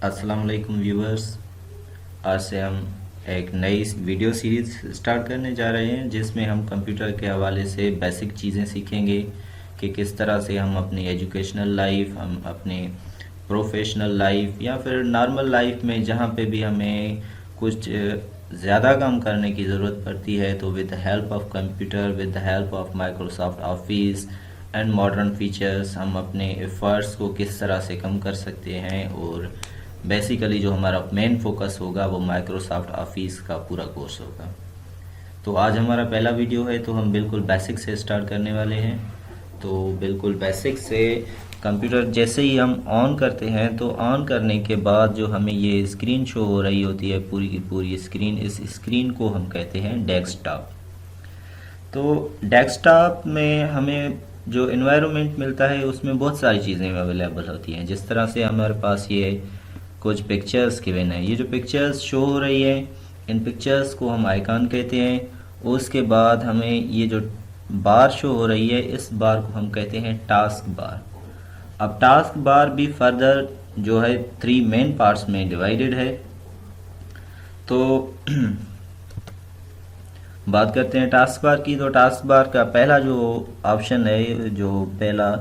अस्सलाम वालेकुम व्यूवर्स। आज से हम एक नई वीडियो सीरीज़ स्टार्ट करने जा रहे हैं जिसमें हम कंप्यूटर के हवाले से बेसिक चीज़ें सीखेंगे कि किस तरह से हम अपनी एजुकेशनल लाइफ, हम अपनी प्रोफेशनल लाइफ या फिर नॉर्मल लाइफ में जहाँ पे भी हमें कुछ ज़्यादा काम करने की ज़रूरत पड़ती है तो with the help of computer, with the help of Microsoft office and modern features हम अपने एफर्ट्स को किस तरह से कम कर सकते हैं। और बेसिकली जो हमारा मेन फोकस होगा वो माइक्रोसॉफ्ट ऑफिस का पूरा कोर्स होगा। तो आज हमारा पहला वीडियो है तो हम बिल्कुल बेसिक से स्टार्ट करने वाले हैं। तो बिल्कुल बेसिक से कंप्यूटर जैसे ही हम ऑन करते हैं तो ऑन करने के बाद जो हमें ये स्क्रीन शो हो रही होती है पूरी की पूरी स्क्रीन, इस स्क्रीन को हम कहते हैं डेस्कटॉप। तो डेस्कटॉप में हमें जो एनवायरनमेंट मिलता है उसमें बहुत सारी चीज़ें अवेलेबल होती हैं। जिस तरह से हमारे पास ये कुछ पिक्चर्स गिवन है, ये जो पिक्चर्स शो हो रही है इन पिक्चर्स को हम आइकॉन कहते हैं। उसके बाद हमें ये जो बार शो हो रही है इस बार को हम कहते हैं टास्क बार। अब टास्क बार भी फर्दर जो है 3 मेन पार्ट्स में डिवाइडेड है। तो बात करते हैं टास्क बार की। तो टास्क बार का पहला जो ऑप्शन है, जो पहला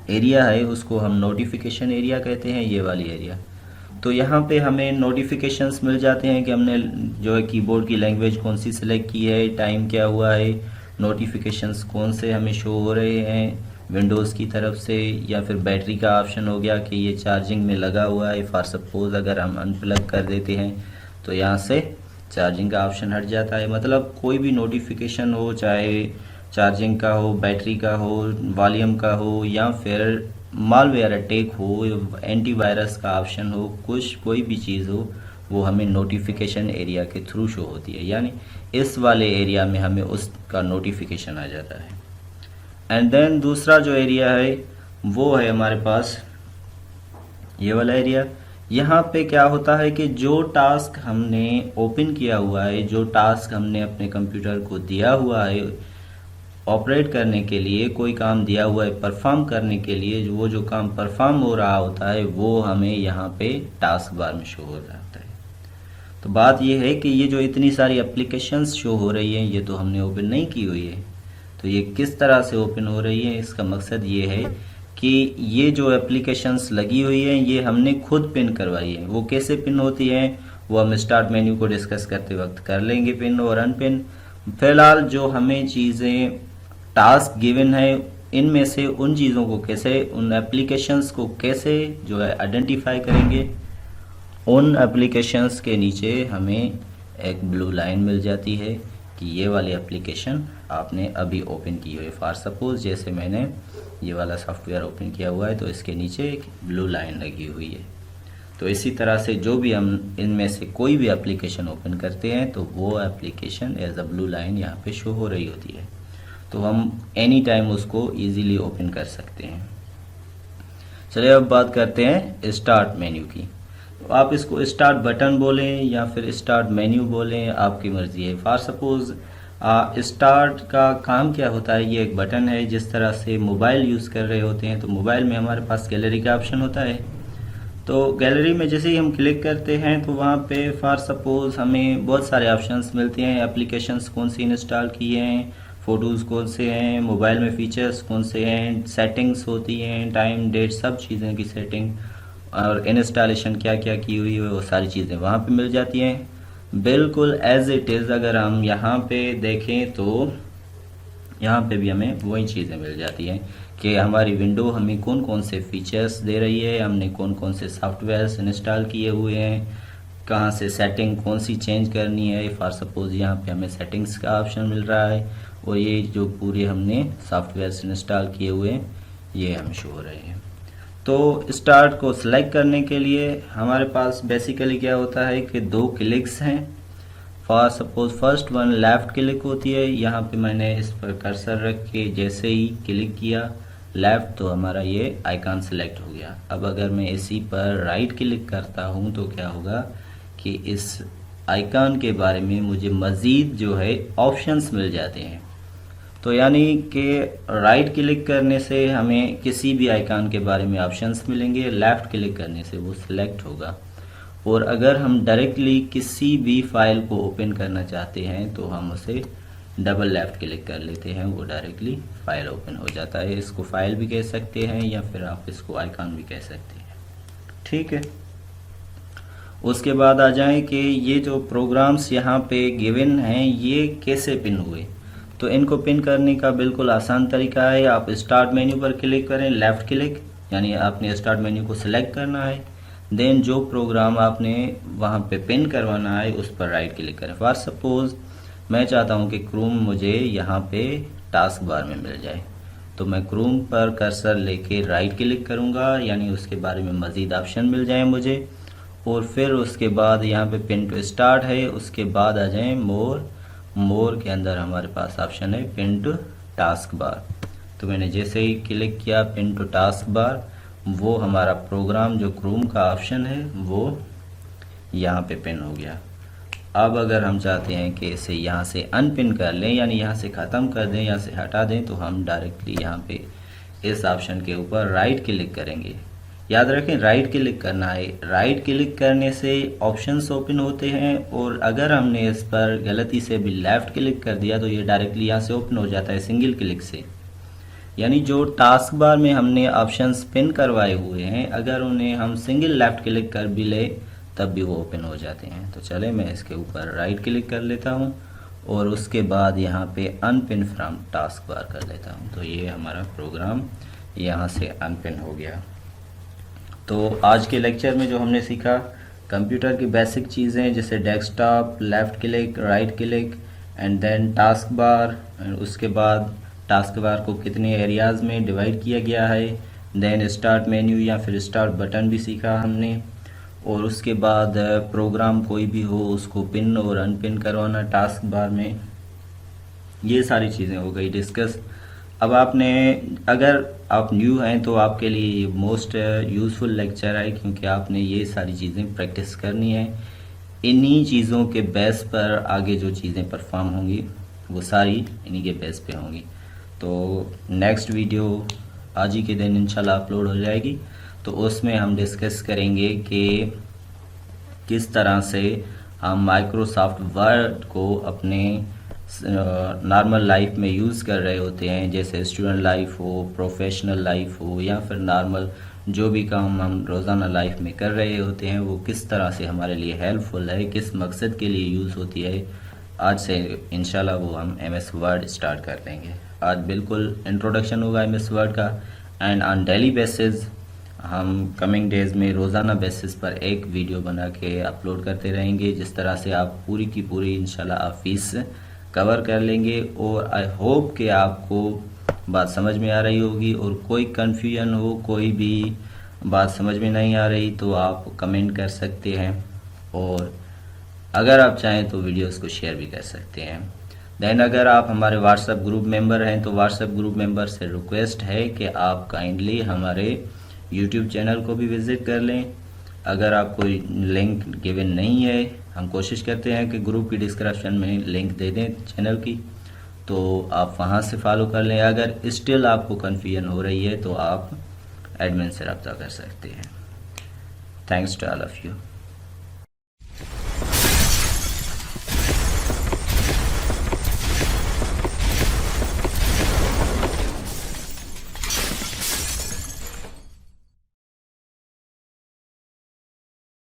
एरिया है उसको हम नोटिफिकेशन एरिया कहते हैं, ये वाली एरिया। तो यहाँ पे हमें नोटिफिकेशंस मिल जाते हैं कि हमने जो है कीबोर्ड की लैंग्वेज कौन सी सिलेक्ट की है, टाइम क्या हुआ है, नोटिफिकेशंस कौन से हमें शो हो रहे हैं विंडोज़ की तरफ से, या फिर बैटरी का ऑप्शन हो गया कि ये चार्जिंग में लगा हुआ है। फॉर सपोज अगर हम अनप्लग कर देते हैं तो यहाँ से चार्जिंग का ऑप्शन हट जाता है। मतलब कोई भी नोटिफिकेशन हो, चाहे चार्जिंग का हो, बैटरी का हो, वॉल्यूम का हो, या फिर मालवेयर अटैक हो, एंटीवायरस का ऑप्शन हो, कुछ कोई भी चीज़ हो, वो हमें नोटिफिकेशन एरिया के थ्रू शो होती है। यानी इस वाले एरिया में हमें उसका नोटिफिकेशन आ जाता है। एंड देन दूसरा जो एरिया है वो है हमारे पास ये वाला एरिया। यहाँ पे क्या होता है कि जो टास्क हमने ओपन किया हुआ है, जो टास्क हमने अपने कंप्यूटर को दिया हुआ है ऑपरेट करने के लिए, कोई काम दिया हुआ है परफॉर्म करने के लिए, वो जो काम परफॉर्म हो रहा होता है वो हमें यहाँ पे टास्क बार में शो हो जाता है। तो बात ये है कि ये जो इतनी सारी एप्लीकेशंस शो हो रही हैं ये तो हमने ओपन नहीं की हुई है। तो ये किस तरह से ओपन हो रही है, इसका मकसद ये है कि ये जो एप्लीकेशंस लगी हुई हैं ये हमने खुद पिन करवाई है। वो कैसे पिन होती है वो हम स्टार्ट मेन्यू को डिस्कस करते वक्त कर लेंगे, पिन और अनपिन। फिलहाल जो हमें चीज़ें टास्क गिवन है इनमें से उन चीज़ों को कैसे, उन एप्लीकेशंस को कैसे जो है आइडेंटिफाई करेंगे। उन एप्लीकेशंस के नीचे हमें एक ब्लू लाइन मिल जाती है कि ये वाली एप्लीकेशन आपने अभी ओपन की हुई है। फॉर सपोज जैसे मैंने ये वाला सॉफ्टवेयर ओपन किया हुआ है तो इसके नीचे एक ब्लू लाइन लगी हुई है। तो इसी तरह से जो भी हम इनमें से कोई भी एप्लीकेशन ओपन करते हैं तो वो application as a blue line यहाँ पे शो हो रही होती है। तो हम एनी टाइम उसको इजीली ओपन कर सकते हैं। चलिए अब बात करते हैं स्टार्ट मेन्यू की। तो आप इसको स्टार्ट बटन बोलें या फिर स्टार्ट मेन्यू बोलें, आपकी मर्ज़ी है। फॉर सपोज स्टार्ट का काम क्या होता है, ये एक बटन है। जिस तरह से मोबाइल यूज़ कर रहे होते हैं तो मोबाइल में हमारे पास गैलरी का ऑप्शन होता है। तो गैलरी में जैसे ही हम क्लिक करते हैं तो वहाँ पे फॉर सपोज हमें बहुत सारे ऑप्शंस मिलते हैं। एप्लीकेशंस कौन सी इंस्टॉल किए हैं, फ़ोटोज़ कौन से हैं, मोबाइल में फ़ीचर्स कौन से हैं, सेटिंग्स होती हैं, टाइम डेट सब चीज़ें की सेटिंग, और इंस्टॉलेशन क्या क्या की हुई है वो सारी चीज़ें वहाँ पे मिल जाती हैं बिल्कुल एज इट इज़। अगर हम यहाँ पे देखें तो यहाँ पे भी हमें वही चीज़ें मिल जाती हैं कि हमारी विंडो हमें कौन कौन से फीचर्स दे रही है, हमने कौन कौन से सॉफ्टवेयर्स इंस्टॉल किए हुए हैं, कहाँ से सेटिंग कौन सी चेंज करनी है। फॉर सपोज यहाँ पे हमें सेटिंग्स का ऑप्शन मिल रहा है और ये जो पूरे हमने सॉफ्टवेयर्स इंस्टॉल किए हुए हैं ये हमें शो हो रहे हैं। तो स्टार्ट को सिलेक्ट करने के लिए हमारे पास बेसिकली क्या होता है कि 2 क्लिक्स हैं। For suppose first one left click होती है। यहाँ पे मैंने इस पर कर्सर रख के जैसे ही क्लिक किया लेफ़्ट तो हमारा ये आइकॉन सेलेक्ट हो गया। अब अगर मैं इसी पर राइट क्लिक करता हूँ तो क्या होगा कि इस आइकॉन के बारे में मुझे मज़ीद जो है ऑप्शंस मिल जाते हैं। तो यानी कि राइट क्लिक करने से हमें किसी भी आइकॉन के बारे में ऑप्शंस मिलेंगे, लेफ़्ट क्लिक करने से वो सिलेक्ट होगा। और अगर हम डायरेक्टली किसी भी फाइल को ओपन करना चाहते हैं तो हम उसे डबल लेफ्ट क्लिक कर लेते हैं, वो डायरेक्टली फाइल ओपन हो जाता है। इसको फाइल भी कह सकते हैं या फिर आप इसको आइकॉन भी कह सकते हैं। ठीक है, उसके बाद आ जाएं कि ये जो प्रोग्राम्स यहाँ पे गिवन हैं ये कैसे पिन हुए। तो इनको पिन करने का बिल्कुल आसान तरीका है। आप स्टार्ट मेन्यू पर क्लिक करें, लेफ़्ट क्लिक, यानी आपने स्टार्ट मेन्यू को सिलेक्ट करना है। देन जो प्रोग्राम आपने वहाँ पे पिन करवाना है उस पर राइट क्लिक करें। फॉर सपोज़ मैं चाहता हूँ कि क्रोम मुझे यहाँ पे टास्क बार में मिल जाए, तो मैं क्रोम पर कर्सर लेके राइट क्लिक करूँगा, यानी उसके बारे में मज़ीद ऑप्शन मिल जाए मुझे। और फिर उसके बाद यहाँ पे पिन टू स्टार्ट है, उसके बाद आ जाए मोर के अंदर हमारे पास ऑप्शन है पिन टू टास्क बार। तो मैंने जैसे ही क्लिक किया पिन टू टास्क बार, वो हमारा प्रोग्राम जो क्रोम का ऑप्शन है वो यहाँ पे पिन हो गया। अब अगर हम चाहते हैं कि इसे यहाँ से अनपिन कर लें, यानी यहाँ से ख़त्म कर दें, यहाँ से हटा दें, तो हम डायरेक्टली यहाँ पे इस ऑप्शन के ऊपर राइट क्लिक करेंगे। याद रखें राइट क्लिक करना है। राइट क्लिक करने से ऑप्शंस ओपन होते हैं, और अगर हमने इस पर गलती से भी लेफ़्ट क्लिक कर दिया तो ये डायरेक्टली यहाँ से ओपन हो जाता है सिंगल क्लिक से। यानी जो टास्क बार में हमने ऑप्शंस पिन करवाए हुए हैं, अगर उन्हें हम सिंगल लेफ़्ट क्लिक कर भी ले तब भी वो ओपन हो जाते हैं। तो चले मैं इसके ऊपर राइट क्लिक कर लेता हूँ और उसके बाद यहाँ पे अनपिन फ्रॉम टास्क बार कर लेता हूँ। तो ये हमारा प्रोग्राम यहाँ से अनपिन हो गया। तो आज के लेक्चर में जो हमने सीखा कंप्यूटर की बेसिक चीज़ें, जैसे desktop, left click, right click and then task bar, उसके बाद टास्क बार को कितने एरियाज़ में डिवाइड किया गया है, देन स्टार्ट मेन्यू या फिर स्टार्ट बटन भी सीखा हमने, और उसके बाद प्रोग्राम कोई भी हो उसको पिन और अनपिन करवाना टास्क बार में। ये सारी चीज़ें हो गई डिस्कस। अब आपने, अगर आप न्यू हैं तो आपके लिए मोस्ट यूज़फुल लेक्चर है, क्योंकि आपने ये सारी चीज़ें प्रैक्टिस करनी है। इन्हीं चीज़ों के बेस पर आगे जो चीज़ें परफॉर्म होंगी वो सारी इन्हीं के बेस पे होंगी। तो नेक्स्ट वीडियो आज ही के दिन इंशाल्लाह अपलोड हो जाएगी, तो उसमें हम डिस्कस करेंगे कि किस तरह से हम माइक्रोसॉफ्ट वर्ड को अपने नॉर्मल लाइफ में यूज़ कर रहे होते हैं, जैसे स्टूडेंट लाइफ हो, प्रोफेशनल लाइफ हो, या फिर नॉर्मल जो भी काम हम रोज़ाना लाइफ में कर रहे होते हैं वो किस तरह से हमारे लिए हेल्पफुल है, किस मकसद के लिए यूज़ होती है। आज से इंशाल्लाह वो हम MS वर्ड स्टार्ट कर देंगे। आज बिल्कुल इंट्रोडक्शन होगा MS वर्ड का, एंड ऑन डेली बेसिस हम कमिंग डेज़ में रोज़ाना बेसिस पर एक वीडियो बना के अपलोड करते रहेंगे, जिस तरह से आप पूरी की पूरी इंशाल्लाह आप फीस कवर कर लेंगे। और आई होप कि आपको बात समझ में आ रही होगी, और कोई कन्फ्यूजन हो, कोई भी बात समझ में नहीं आ रही तो आप कमेंट कर सकते हैं, और अगर आप चाहें तो वीडियोस को शेयर भी कर सकते हैं। देन अगर आप हमारे व्हाट्सएप ग्रुप मेंबर हैं तो व्हाट्सएप ग्रुप मेंबर से रिक्वेस्ट है कि आप काइंडली हमारे यूट्यूब चैनल को भी विज़िट कर लें। अगर आपको लिंक गिवन नहीं है, हम कोशिश करते हैं कि ग्रुप की डिस्क्रिप्शन में लिंक दे दें चैनल की, तो आप वहां से फॉलो कर लें। अगर स्टिल आपको कन्फ्यूजन हो रही है तो आप एडमिन से रब्ता कर सकते हैं। Thanks to all of you.